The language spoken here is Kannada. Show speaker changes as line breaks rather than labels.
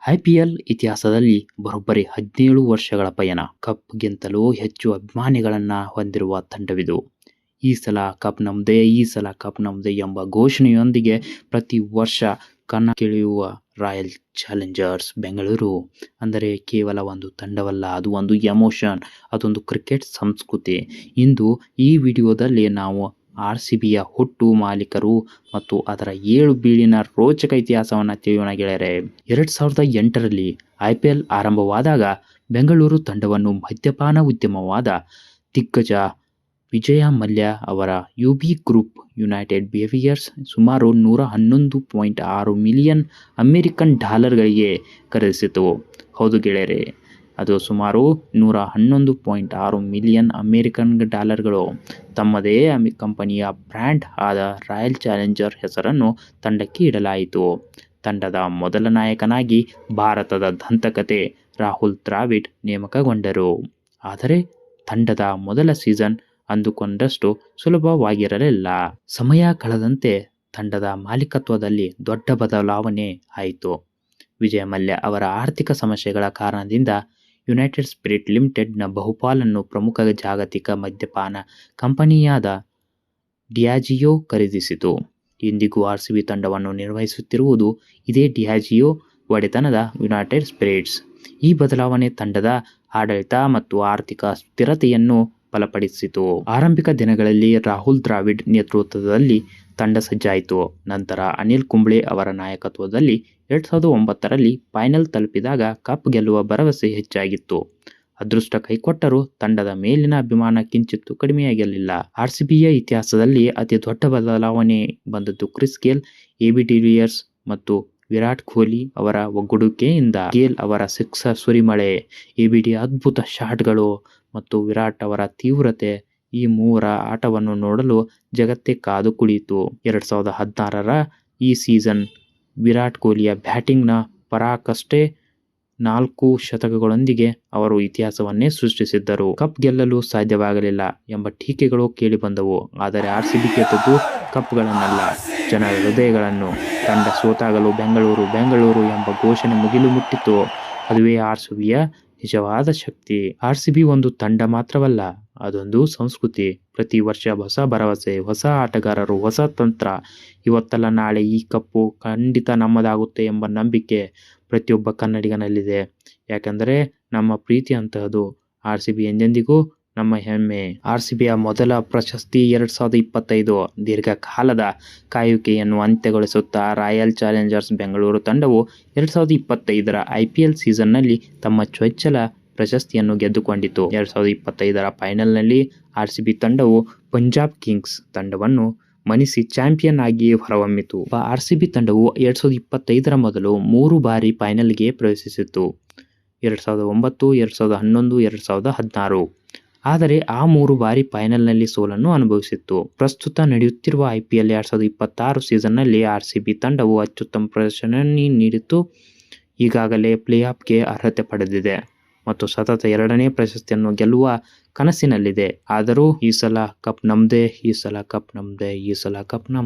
ಐಪಿಎಲ್ ಇತಿಹಾಸದಲ್ಲಿ ಬರೋಬ್ಬರಿ 17 ವರ್ಷಗಳ ಪಯಣ. ಕಪ್ಗಿಂತಲೂ ಹೆಚ್ಚು ಅಭಿಮಾನಿಗಳನ್ನ ಹೊಂದಿರುವ ತಂಡವಿದು. ಈ ಸಲ ಕಪ್ ನಮ್ದೇ, ಈ ಸಲ ಕಪ್ ನಮ್ದೇ ಎಂಬ ಘೋಷಣೆಯೊಂದಿಗೆ ಪ್ರತಿ ವರ್ಷ ಕಣಕ್ಕಿಳಿಯುವ ರಾಯಲ್ ಚಾಲೆಂಜರ್ಸ್ ಬೆಂಗಳೂರು ಅಂದರೆ ಕೇವಲ ಒಂದು ತಂಡವಲ್ಲ, ಅದು ಒಂದು ಎಮೋಷನ್, ಅದೊಂದು ಕ್ರಿಕೆಟ್ ಸಂಸ್ಕೃತಿ. ಇಂದು ಈ ವಿಡಿಯೋದಲ್ಲಿ ನಾವು RCBಯ ಹುಟ್ಟು, ಮಾಲೀಕರು ಮತ್ತು ಅದರ 7 ಬೀಳಿನ ರೋಚಕ ಇತಿಹಾಸವನ್ನು ತಿಳಿಯೋಣ ಗೆಳೆಯರೆ. 2008ರಲ್ಲಿ IPL ಆರಂಭವಾದಾಗ ಬೆಂಗಳೂರು ತಂಡವನ್ನು ಮದ್ಯಪಾನ ಉದ್ಯಮವಾದ ದಿಗ್ಗಜ ವಿಜಯ ಮಲ್ಯ ಅವರ UB ಗ್ರೂಪ್ ಯುನೈಟೆಡ್ ಬ್ರೇವಿಯರ್ಸ್ ಸುಮಾರು $111.6 ಮಿಲಿಯನ್ ಅಮೆರಿಕನ್ ಡಾಲರ್ಗಳಿಗೆ ಖರೀದಿಸಿತು. ಹೌದು ಗೆಳೆಯರೆ, ಅದು ಸುಮಾರು $111.6 ಮಿಲಿಯನ್ ಅಮೆರಿಕನ್ ಡಾಲರ್ಗಳು. ತಮ್ಮದೇ ಕಂಪನಿಯ ಬ್ರ್ಯಾಂಡ್ ಆದ ರಾಯಲ್ ಚಾಲೆಂಜರ್ ಹೆಸರನ್ನು ತಂಡಕ್ಕೆ ಇಡಲಾಯಿತು. ತಂಡದ ಮೊದಲ ನಾಯಕನಾಗಿ ಭಾರತದ ದಂತಕತೆ ರಾಹುಲ್ ದ್ರಾವಿಡ್ ನೇಮಕಗೊಂಡರು. ಆದರೆ ತಂಡದ ಮೊದಲ ಸೀಸನ್ ಅಂದುಕೊಂಡಷ್ಟು ಸುಲಭವಾಗಿರಲಿಲ್ಲ. ಸಮಯ ಕಳೆದಂತೆ ತಂಡದ ಮಾಲೀಕತ್ವದಲ್ಲಿ ದೊಡ್ಡ ಬದಲಾವಣೆ ಆಯಿತು. ವಿಜಯ ಮಲ್ಯ ಅವರ ಆರ್ಥಿಕ ಸಮಸ್ಯೆಗಳ ಕಾರಣದಿಂದ ಯುನೈಟೆಡ್ ಸ್ಪಿರಿಟ್ ಲಿಮಿಟೆಡ್ನ ಬಹುಪಾಲನ್ನು ಪ್ರಮುಖ ಜಾಗತಿಕ ಮದ್ಯಪಾನ ಕಂಪನಿಯಾದ ಡಿಯಾಜಿಯೋ ಖರೀದಿಸಿತು. ಇಂದಿಗೂ RCB ತಂಡವನ್ನು ನಿರ್ವಹಿಸುತ್ತಿರುವುದು ಇದೇ ಡಿಯಾಜಿಯೋ ಒಡೆತನದ ಯುನೈಟೆಡ್ ಸ್ಪಿರಿಟ್ಸ್. ಈ ಬದಲಾವಣೆ ತಂಡದ ಆಡಳಿತ ಮತ್ತು ಆರ್ಥಿಕ ಸ್ಥಿರತೆಯನ್ನು ಬಲಪಡಿಸಿತು. ಆರಂಭಿಕ ದಿನಗಳಲ್ಲಿ ರಾಹುಲ್ ದ್ರಾವಿಡ್ ನೇತೃತ್ವದಲ್ಲಿ ತಂಡ ಸಜ್ಜಾಯಿತು. ನಂತರ ಅನಿಲ್ ಕುಂಬ್ಳೆ ಅವರ ನಾಯಕತ್ವದಲ್ಲಿ 2009ರಲ್ಲಿ ಫೈನಲ್ ತಲುಪಿದಾಗ ಕಪ್ ಗೆಲ್ಲುವ ಭರವಸೆ ಹೆಚ್ಚಾಗಿತ್ತು. ಅದೃಷ್ಟ ಕೈಕೊಟ್ಟರೂ ತಂಡದ ಮೇಲಿನ ಅಭಿಮಾನ ಕಿಂಚಿತ್ತೂ ಕಡಿಮೆಯಾಗಲಿಲ್ಲ. RCBಯ ಇತಿಹಾಸದಲ್ಲಿ ಅತಿ ದೊಡ್ಡ ಬದಲಾವಣೆ ಬಂದದ್ದು ಕ್ರಿಸ್ ಗೇಲ್, AB ಡಿವಿಲಿಯರ್ಸ್ ಮತ್ತು ವಿರಾಟ್ ಕೊಹ್ಲಿ ಅವರ ಒಗ್ಗೂಡುವಿಕೆಯಿಂದ. ಗೇಲ್ ಅವರ ಸಿಕ್ಸರ್ ಸುರಿಮಳೆ, ABD ಅದ್ಭುತ ಶಾಟ್ಗಳು ಮತ್ತು ವಿರಾಟ್ ಅವರ ತೀವ್ರತೆ, ಈ ಮೂವರ ಆಟವನ್ನು ನೋಡಲು ಜಗತ್ತೇ ಕಾದು ಕುಳಿತು. 2016ರ ಈ ಸೀಸನ್ ವಿರಾಟ್ ಕೊಹ್ಲಿಯ ಬ್ಯಾಟಿಂಗ್ನ ಪರಾಕಾಷ್ಠೆ, 4 ಶತಕಗಳೊಂದಿಗೆ ಅವರು ಇತಿಹಾಸವನ್ನೇ ಸೃಷ್ಟಿಸಿದ್ದರು. ಕಪ್ ಗೆಲ್ಲಲು ಸಾಧ್ಯವಾಗಲಿಲ್ಲ ಎಂಬ ಟೀಕೆಗಳು ಕೇಳಿಬಂದವು. ಆದರೆ RCB ಗೆದ್ದದ್ದು ಕಪ್ಗಳನ್ನಲ್ಲ, ಜನರ ಹೃದಯಗಳನ್ನು. ತಂಡ ಸೋತಾಗಲೂ ಬೆಂಗಳೂರು ಬೆಂಗಳೂರು ಎಂಬ ಘೋಷಣೆ ಮುಗಿಲು ಮುಟ್ಟಿತು. ಅದುವೇ RCBಯ ನಿಜವಾದ ಶಕ್ತಿ. RCB ಒಂದು ತಂಡ ಮಾತ್ರವಲ್ಲ, ಅದೊಂದು ಸಂಸ್ಕೃತಿ. ಪ್ರತಿ ವರ್ಷ ಹೊಸ ಭರವಸೆ, ಹೊಸ ಆಟಗಾರರು, ಹೊಸ ತಂತ್ರ. ಇವತ್ತಲ್ಲ ನಾಳೆ ಈ ಕಪ್ಪು ಖಂಡಿತ ನಮ್ಮದಾಗುತ್ತೆ ಎಂಬ ನಂಬಿಕೆ ಪ್ರತಿಯೊಬ್ಬ ಕನ್ನಡಿಗನಲ್ಲಿದೆ. ಯಾಕೆಂದರೆ ನಮ್ಮ ಪ್ರೀತಿ ಅಂತಹದು. RCB ಎಂದೆಂದಿಗೂ ನಮ್ಮ ಹೆಮ್ಮೆ. RCBಯ ಮೊದಲ ಪ್ರಶಸ್ತಿ 2025. ದೀರ್ಘಕಾಲದ ಕಾಯುವಿಕೆಯನ್ನು ಅಂತ್ಯಗೊಳಿಸುತ್ತಾ ರಾಯಲ್ ಚಾಲೆಂಜರ್ಸ್ ಬೆಂಗಳೂರು ತಂಡವು 2025ರ IPL ಸೀಸನ್ನಲ್ಲಿ ತಮ್ಮ ಚೊಚ್ಚಲ ಪ್ರಶಸ್ತಿಯನ್ನು ಗೆದ್ದುಕೊಂಡಿತು. 2025ರ ಫೈನಲ್ನಲ್ಲಿ RCB ತಂಡವು ಪಂಜಾಬ್ ಕಿಂಗ್ಸ್ ತಂಡವನ್ನು ಮಣಿಸಿ ಚಾಂಪಿಯನ್ ಆಗಿ ಹೊರಹೊಮ್ಮಿತು. RCB ತಂಡವು 2025ರ ಮೊದಲು 3 ಬಾರಿ ಫೈನಲ್ಗೆ ಪ್ರವೇಶಿಸಿತು: 2009, 2011, 2016. ಆದರೆ ಆ 3 ಬಾರಿ ಫೈನಲ್ನಲ್ಲಿ ಸೋಲನ್ನು ಅನುಭವಿಸಿತ್ತು. ಪ್ರಸ್ತುತ ನಡೆಯುತ್ತಿರುವ IPL 2026 ಸೀಸನ್ನಲ್ಲಿ RCB ತಂಡವು ಅತ್ಯುತ್ತಮ ಪ್ರದರ್ಶನ ನೀಡಿತು. ಈಗಾಗಲೇ ಪ್ಲೇಆಫ್ಗೆ ಅರ್ಹತೆ ಪಡೆದಿದೆ ಮತ್ತು ಸತತ 2ನೇ ಪ್ರಶಸ್ತಿಯನ್ನು ಗೆಲ್ಲುವ ಕನಸಿನಲ್ಲಿದೆ. ಆದರೂ ಈ ಸಲ ಕಪ್ ನಮ್ದೇ, ಈ ಸಲ ಕಪ್ ನಮ್ದೇ, ಈ ಸಲ ಕಪ್ ನಮ್ದೇ.